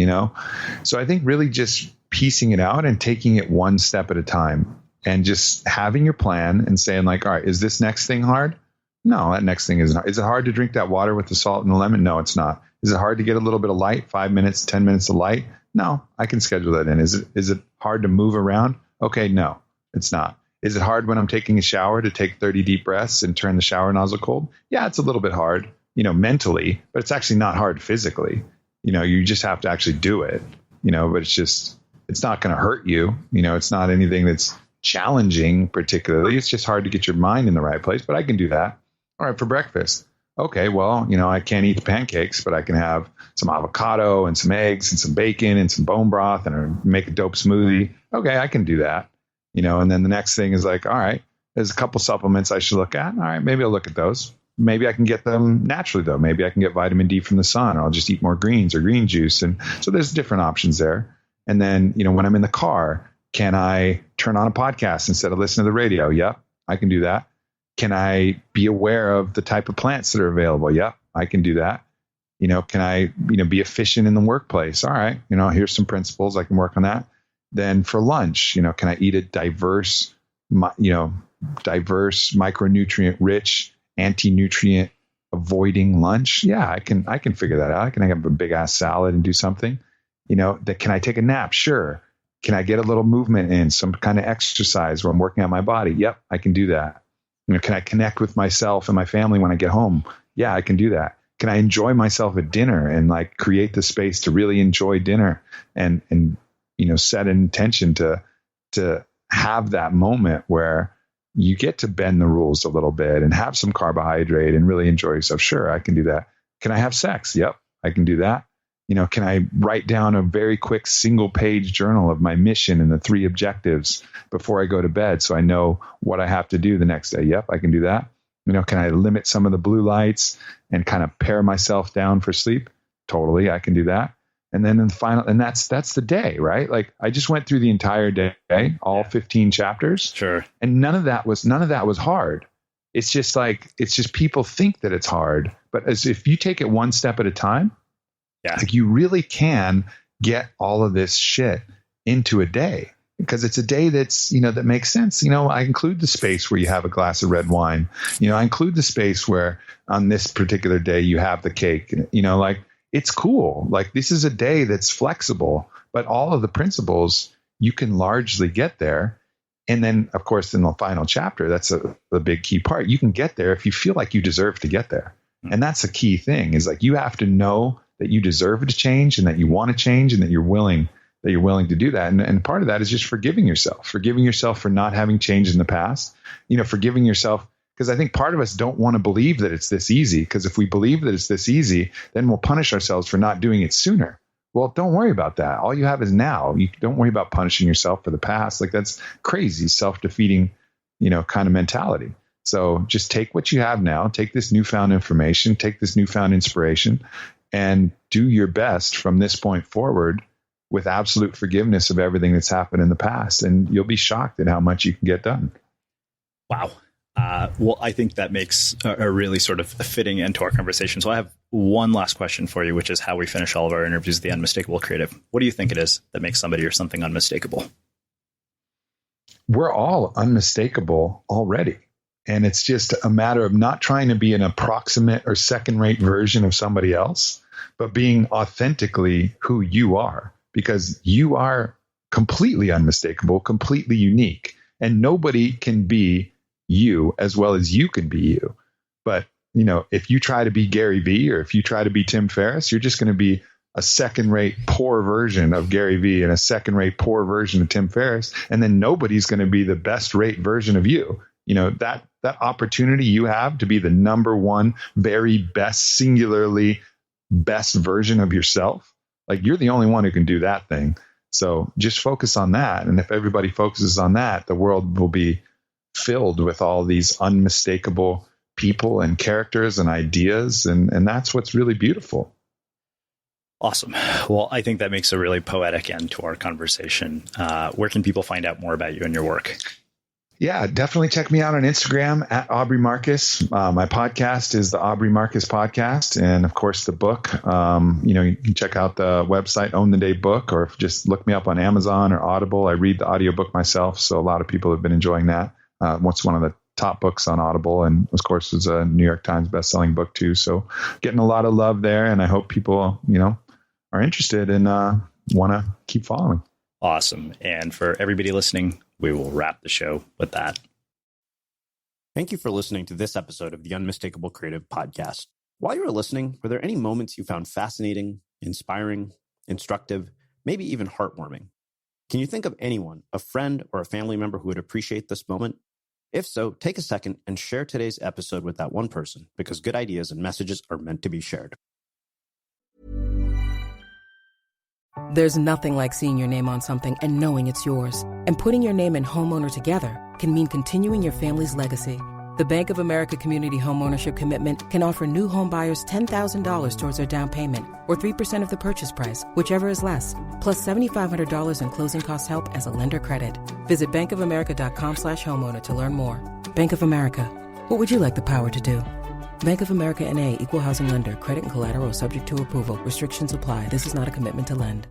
So I think really just piecing it out and taking it one step at a time and just having your plan and saying like, all right, is this next thing hard? No, that next thing isn't hard. Is it hard to drink that water with the salt and the lemon? No, it's not. Is it hard to get a little bit of light, 5 minutes, 10 minutes of light? No, I can schedule that in. Is it hard to move around? Okay, no, it's not. Is it hard when I'm taking a shower to take 30 deep breaths and turn the shower nozzle cold? Yeah, it's a little bit hard, mentally, but it's actually not hard physically. You just have to actually do it, but it's not going to hurt you. It's not anything that's challenging particularly. It's just hard to get your mind in the right place, but I can do that. All right, for breakfast. Okay, well, I can't eat the pancakes, but I can have some avocado and some eggs and some bacon and some bone broth and make a dope smoothie. Okay, I can do that. And then the next thing is like, all right, there's a couple supplements I should look at. All right, maybe I'll look at those. Maybe I can get them naturally, though. Maybe I can get vitamin D from the sun, or I'll just eat more greens or green juice. And so there's different options there. And then, when I'm in the car, can I turn on a podcast instead of listening to the radio? Yep, I can do that. Can I be aware of the type of plants that are available? Yep, I can do that. Can I, be efficient in the workplace? All right, here's some principles. I can work on that. Then for lunch, can I eat a diverse, micronutrient rich, anti-nutrient avoiding lunch? Yeah, I can figure that out. I can have a big ass salad and do something. Can I take a nap? Sure. Can I get a little movement in, some kind of exercise where I'm working on my body? Yep, I can do that. Can I connect with myself and my family when I get home? Yeah, I can do that. Can I enjoy myself at dinner and like create the space to really enjoy dinner and set an intention to have that moment where you get to bend the rules a little bit and have some carbohydrate and really enjoy yourself? Sure, I can do that. Can I have sex? Yep, I can do that. Can I write down a very quick single page journal of my mission and the 3 objectives before I go to bed so I know what I have to do the next day? Yep, I can do that. Can I limit some of the blue lights and kind of pare myself down for sleep? Totally, I can do that. And then in the final, and that's the day, right? Like I just went through the entire day, all 15 chapters. Sure. And none of that was hard. It's just people think that it's hard, but as if you take it one step at a time, like you really can get all of this shit into a day, because it's a day that's, that makes sense. I include the space where you have a glass of red wine. I include the space where on this particular day you have the cake, like it's cool. Like this is a day that's flexible, but all of the principles you can largely get there. And then of course, in the final chapter, that's the big key part. You can get there if you feel like you deserve to get there. And that's a key thing, is like, you have to know that you deserve to change and that you want to change and that you're willing to do that. And part of that is just forgiving yourself for not having changed in the past, forgiving yourself. Because I think part of us don't want to believe that it's this easy, because if we believe that it's this easy, then we'll punish ourselves for not doing it sooner. Well, don't worry about that. All you have is now. You don't worry about punishing yourself for the past. Like that's crazy, self-defeating, kind of mentality. So just take what you have now, take this newfound information, take this newfound inspiration, and do your best from this point forward with absolute forgiveness of everything that's happened in the past. And you'll be shocked at how much you can get done. Wow. Well, I think that makes a really sort of fitting end to our conversation. So I have one last question for you, which is how we finish all of our interviews, the Unmistakable Creative. What do you think it is that makes somebody or something unmistakable? We're all unmistakable already. And it's just a matter of not trying to be an approximate or second-rate version of somebody else, but being authentically who you are, because you are completely unmistakable, completely unique, and nobody can be you as well as you can be you. But, if you try to be Gary Vee or if you try to be Tim Ferriss, you're just going to be a second-rate poor version of Gary Vee and a second-rate poor version of Tim Ferriss. And then nobody's going to be the best-rate version of you. That opportunity you have to be the number one, very best, singularly best version of yourself. Like you're the only one who can do that thing. So just focus on that. And if everybody focuses on that, the world will be filled with all these unmistakable people and characters and ideas. And that's what's really beautiful. Awesome. Well, I think that makes a really poetic end to our conversation. Where can people find out more about you and your work? Yeah, definitely check me out on Instagram at Aubrey Marcus. My podcast is the Aubrey Marcus Podcast. And of course, the book, you can check out the website, Own the Day Book, or just look me up on Amazon or Audible. I read the audiobook myself. So a lot of people have been enjoying that. It's one of the top books on Audible. And of course, it's a New York Times bestselling book too. So getting a lot of love there. And I hope people, are interested and want to keep following. Awesome. And for everybody listening, we will wrap the show with that. Thank you for listening to this episode of the Unmistakable Creative Podcast. While you were listening, were there any moments you found fascinating, inspiring, instructive, maybe even heartwarming? Can you think of anyone, a friend or a family member who would appreciate this moment? If so, take a second and share today's episode with that one person, because good ideas and messages are meant to be shared. There's nothing like seeing your name on something and knowing it's yours. And putting your name and homeowner together can mean continuing your family's legacy. The Bank of America Community Homeownership Commitment can offer new home buyers $10,000 towards their down payment or 3% of the purchase price, whichever is less. Plus $7,500 in closing costs help as a lender credit. Visit bankofamerica.com/homeowner to learn more. Bank of America. What would you like the power to do? Bank of America N.A. Equal Housing Lender. Credit and collateral subject to approval. Restrictions apply. This is not a commitment to lend.